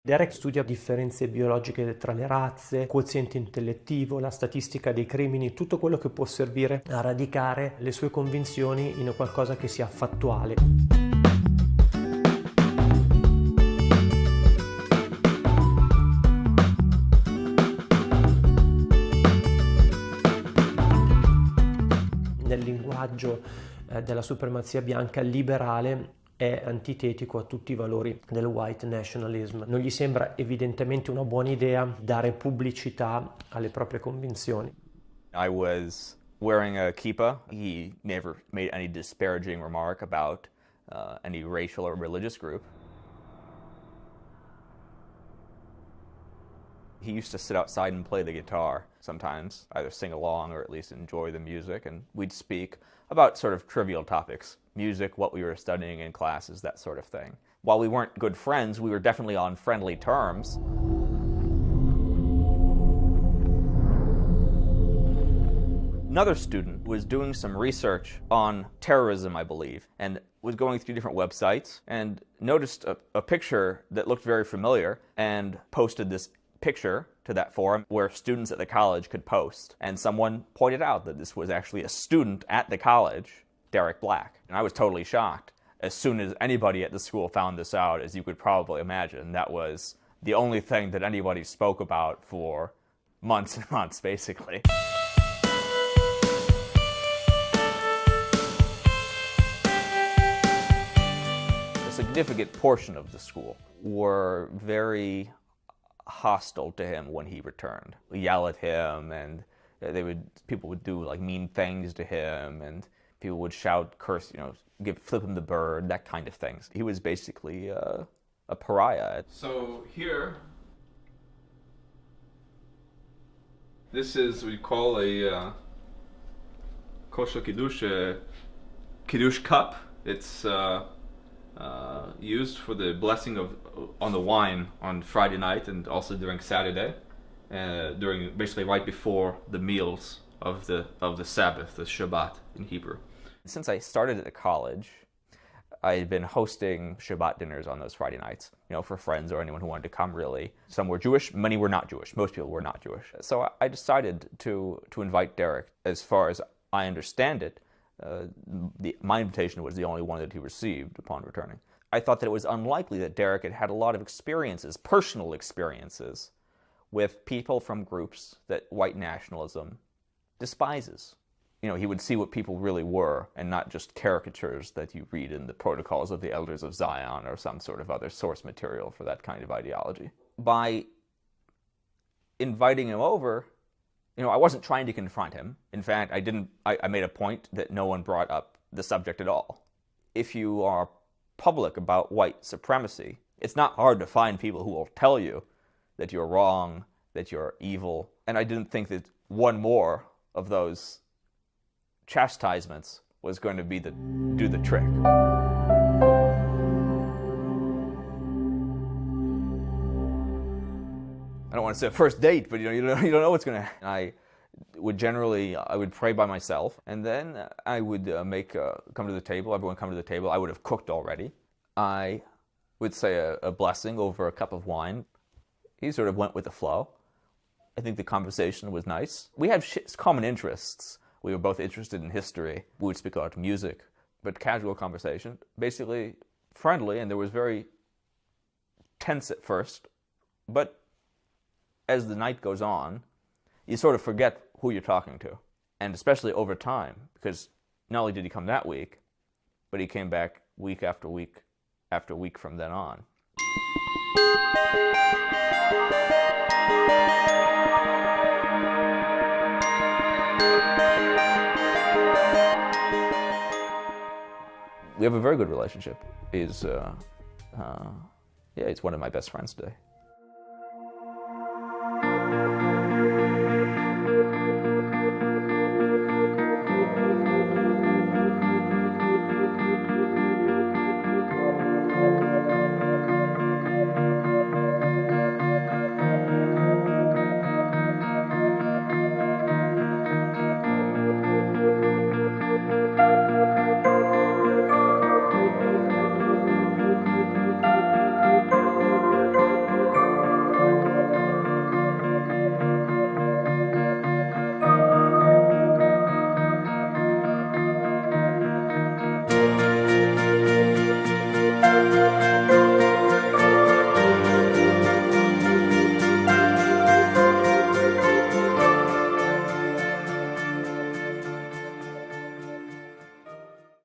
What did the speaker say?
Derek studia differenze biologiche tra le razze, quoziente intellettivo, la statistica dei crimini, tutto quello che può servire a radicare le sue convinzioni in qualcosa che sia fattuale. Nel linguaggio della supremazia bianca liberale è antitetico a tutti i valori del white nationalism. Non gli sembra evidentemente una buona idea dare pubblicità alle proprie convinzioni. I was wearing a kippah. He never made any disparaging remark about any racial or religious group. He used to sit outside and play the guitar sometimes, either sing along or at least enjoy the music, and we'd speak about sort of trivial topics, music, what we were studying in classes, that sort of thing. While we weren't good friends, we were definitely on friendly terms. Another student was doing some research on terrorism, I believe, and was going through different websites and noticed a picture that looked very familiar and posted this picture to that forum where students at the college could post. And someone pointed out that this was actually a student at the college, Derek Black. And I was totally shocked. As soon as anybody at the school found this out, as you could probably imagine, that was the only thing that anybody spoke about for months and months, basically. A significant portion of the school were very hostile to him when he returned. Yell at him, and people would do like mean things to him, and people would shout, curse, flip him the bird, that kind of things. He was basically a pariah. So here, this is what we call a kosher kiddush, kiddush cup. It's used for the blessing on the wine on Friday night and also during Saturday, during basically right before the meals of the Sabbath, the Shabbat in Hebrew. Since I started at the college, I had been hosting Shabbat dinners on those Friday nights, for friends or anyone who wanted to come, really. Some were Jewish, many were not Jewish. Most people were not Jewish. So I decided to invite Derek. As far as I understand it, my invitation was the only one that he received upon returning. I thought that it was unlikely that Derek had had a lot of experiences, personal experiences, with people from groups that white nationalism despises. He would see what people really were, and not just caricatures that you read in the Protocols of the Elders of Zion or some sort of other source material for that kind of ideology. By inviting him over, I wasn't trying to confront him. In fact, I made a point that no one brought up the subject at all. If you are public about white supremacy, it's not hard to find people who will tell you that you're wrong, that you're evil. And I didn't think that one more of those chastisements was going to do the trick. I don't want to say a first date, but you don't know what's going to happen. I would pray by myself, and then I would come to the table. Everyone come to the table. I would have cooked already. I would say a blessing over a cup of wine. He sort of went with the flow. I think the conversation was nice. We had common interests. We were both interested in history. We would speak about music, but casual conversation, basically friendly, and there was very tense at first, but as the night goes on, you sort of forget who you're talking to. And especially over time, because not only did he come that week, but he came back week after week after week from then on. We have a very good relationship. He's one of my best friends today.